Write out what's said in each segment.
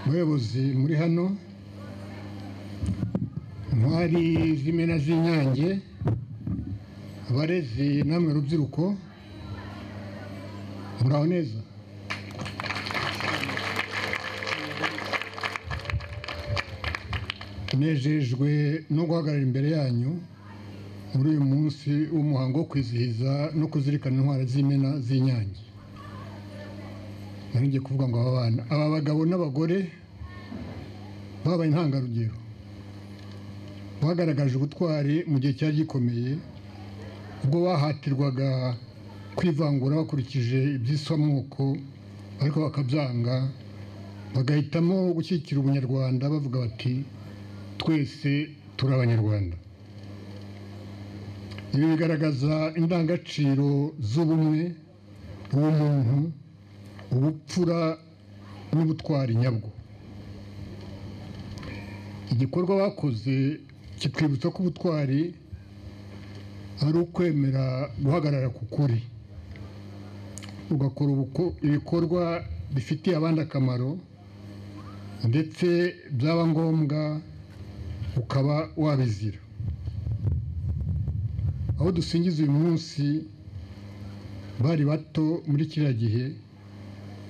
Muyobozi muri hano, ntwari z'imena z'Inyange, abarezi namwe rubyiruko, muraho neza. Nejejwe no guhagarara imbere yanyu muri uyu munsi w'umuhango wo kwizihiza no kuzirikana intwari z'imena z'Inyange. Ngiye kuvuga ngo aba bagabo n'abagore babaye intangarugero, bagaragaje ubutwari mu gihe cyari gikomeye ubwo bahatirwaga kwivangura bakurikije iby'isamoko, ariko bakabyanga bagahitamo gushyigikira ubunyarwanda bavuga bati twese turi abanyarwanda. Ibi bigaragaza indangagaciro z'ubumwe, ubumuntu, ubupfura n'ubutwari nyabwo. Igikorwa bakoze kitwibutsa ko ubutwari ari ukwemera guhagarara ku kuri, ugakora ibikorwa bifitiye abandi akamaro, ndetse byaba ngombwa ukaba wabizira. Aho dusingiza uyu munsi bari bato muri kiriya gihe,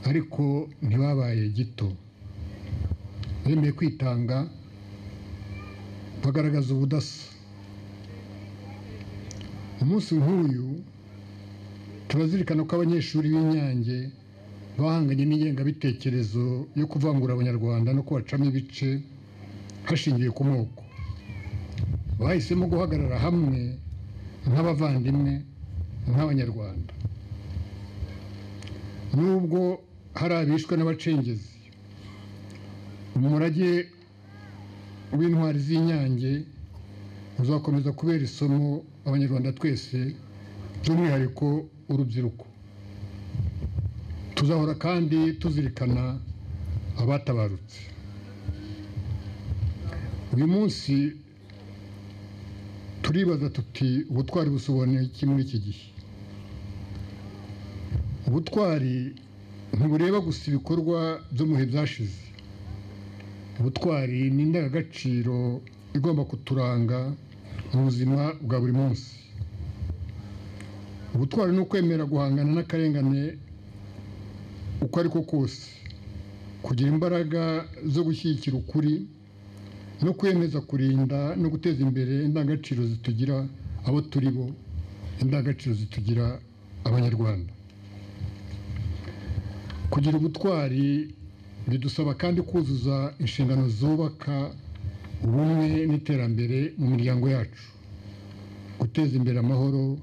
ariko ntibabaye gito, bemeye kwitanga, bagaragaza ubudasa. Umunsi nk'uyu turazirikana ko abanyeshuri b'Inyange bahanganye n'ingengabitekerezo yo kuvangura abanyarwanda no kubacamo ibice hashingiwe ku moko. Bahisemo guhagarara hamwe nk'abavandimwe, nk'abanyarwanda. Nubwo hari abishwe n'abacengezi, umurage w'intwari z'Inyange uzakomeza kubera isomo abanyarwanda twese, by'umwihariko urubyiruko. Tuzahora kandi tuzirikana abatabarutse. Uyu munsi turibaza tuti ubutwari busobanuye iki muri iki gihe? Ubutwari ntibureba gusa ibikorwa byo mu bihe byashize. Ubutwari ni indangagaciro igomba kuturanga mu buzima bwa buri munsi. Ubutwari ni ukwemera guhangana n'akarengane uko ariko kose, kugira imbaraga zo gushyigikira ukuri, no kwemeza kurinda no guteza imbere indangagaciro zitugira abo turi bo, indangagaciro zitugira abanyarwanda. Kugira ubutwari bidusaba kandi kuzuza inshingano zubaka ubumwe n'iterambere mu miryango yacu, guteza imbere amahoro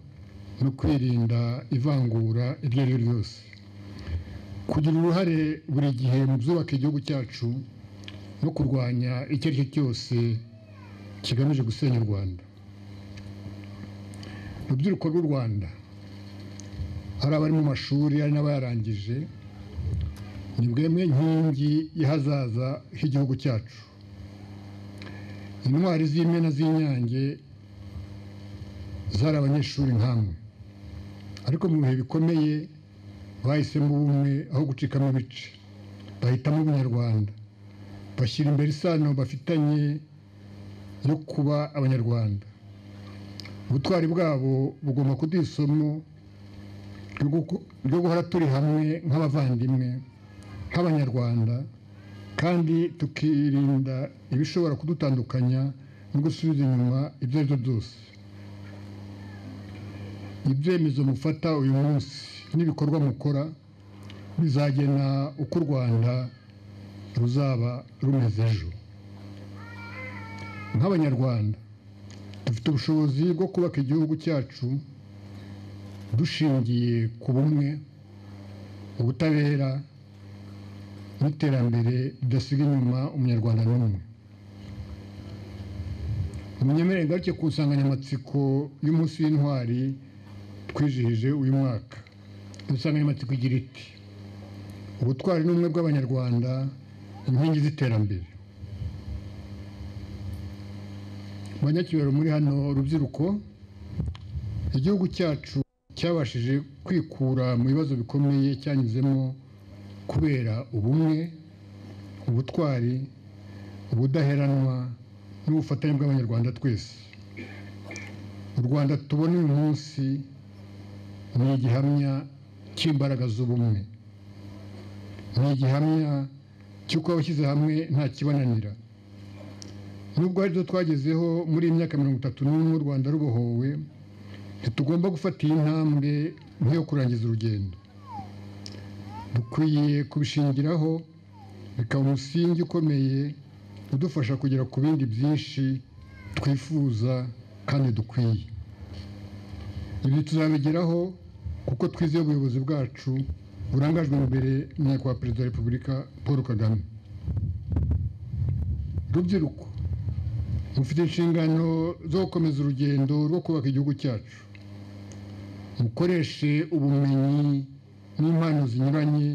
no kwirinda ivangura iryo ari ryo ryose, kugira uruhare buri gihe mu byubaka igihugu cyacu no kurwanya icyo ari cyo cyose kigamije gusenya u Rwanda. Urubyiruko rw'u Rwanda, hari abari mu mashuri, hari n'abayarangije, ni mwemwe nkingi y'ahazaza h'igihugu cyacu. Intwari z'imena z'Inyange zari abanyeshuri nkamwe, ariko mu bihe bikomeye bahisemo ubumwe aho gucikamo ibice, bahitamo ubunyarwanda, bashyira imbere isano bafitanye yo kuba abanyarwanda. Ubutwari bwabo bugomba kuduha isomo ryo guhora turi hamwe nk'abavandimwe, nk'abanyarwanda, kandi tukirinda ibishobora kudutandukanya no gusubiza inyuma ibyo ari byo byose. Ibyemezo mufata uyu munsi n'ibikorwa mukora bizagena uko u Rwanda ruzaba rumeze ejo. Nk'abanyarwanda dufite ubushobozi bwo kubaka igihugu cyacu dushingiye ku bumwe, ubutabera n'iterambere ridasiga inyuma umunyarwanda n'umwe. Munyemerere ngaruke ku nsanganyamatsiko y'umunsi w'intwari twizihije uyu mwaka. Insanganyamatsiko igira iti: ubutwari n'ubumwe bw'abanyarwanda, inkingi z'iterambere. Banyacyubahiro muri hano rubyiruko, igihugu cyacu cyabashije kwikura mu bibazo bikomeye cyanyuzemo kubera ubumwe, ubutwari, ubudaheranwa n'ubufatanye bw'abanyarwanda twese. U Rwanda tubona uyu munsi ni igihamya cy'imbaraga z'ubumwe, ni igihamya cy'uko abashyize hamwe nta kibananira. Nubwo hari ibyo twagezeho muri iyi myaka 31 u Rwanda rubohowe, ntitugomba gufata iyi ntambwe nk'iyo kurangiza urugendo. Dukwiye kubishingiraho bikaba umusingi ukomeye udufasha kugera ku bindi byinshi twifuza kandi dukwiye. Ibi tuzabigeraho kuko twizeye ubuyobozi bwacu burangajwe imbere na Nyakubahwa Perezida wa Repubulika Paul Kagame. Rubyiruko, mufite inshingano zo gukomeza urugendo rwo kubaka igihugu cyacu. Mukoreshe ubumenyi n'impano zinyuranye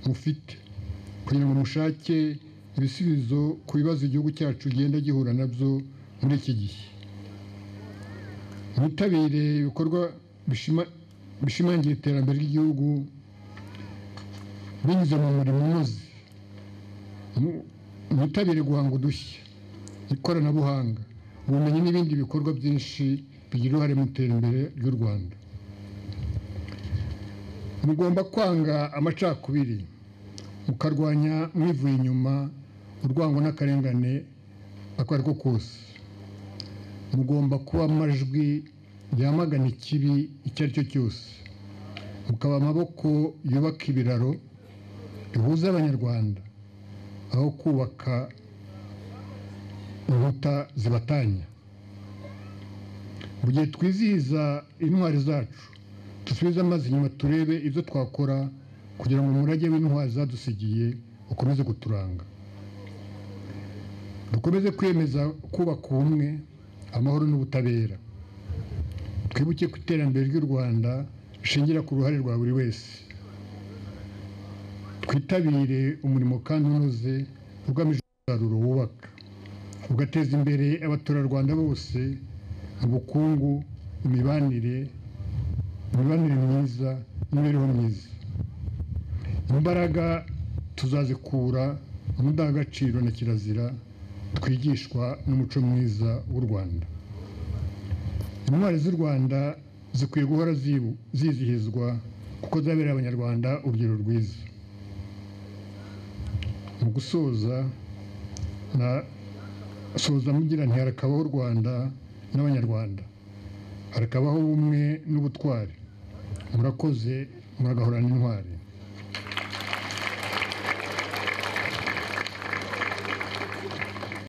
mufite kugira ngo mushake ibisubizo ku bibazo igihugu cyacu genda gihura nabyo muri iki gihe. Mwitabire ibikorwa bishimangira iterambere ry'igihugu binyuze mu murimo unoze. Mwitabire guhanga udushya, ikoranabuhanga, ubumenyi n'ibindi bikorwa byinshi bigira uruhare mu iterambere ry'u Rwanda. Mugomba kwanga amacakubiri, mukarwanya mwivuye inyuma urwango n'akarengane ako ari ko kose. Mugomba kuba amajwi yamagana ikibi icyo ari cyo cyose, mukaba amaboko yubaka ibiraro bihuza abanyarwanda aho kubaka inkuta zibatanya. Mu gihe twizihiza intwari zacu, dusubize amazi inyuma turebe ibyo twakora kugira ngo umurage w'intwari zadusigiye ukomeze kuturanga. Dukomeze kwiyemeza kubaka ubumwe, amahoro n'ubutabera. Twibuke ko iterambere ry'u Rwanda rishingira ku ruhare rwa buri wese. Twitabire umurimo kandi unoze ugamije umusaruro wubaka, ugateza imbere abaturarwanda bose mu bukungu, imibanire myiza n'imibereho myiza. Imbaraga tuzazikura mu ndangagaciro na kirazira twigishwa n'umuco mwiza w'u Rwanda. Intwari z'u Rwanda zikwiye guhora zizihizwa kuko zabereye abanyarwanda urugero rwiza. Mu gusoza mugira nti harakabaho u Rwanda n'abanyarwanda, harakabaho ubumwe n'ubutwari. Murakoze, muragahorana intwari.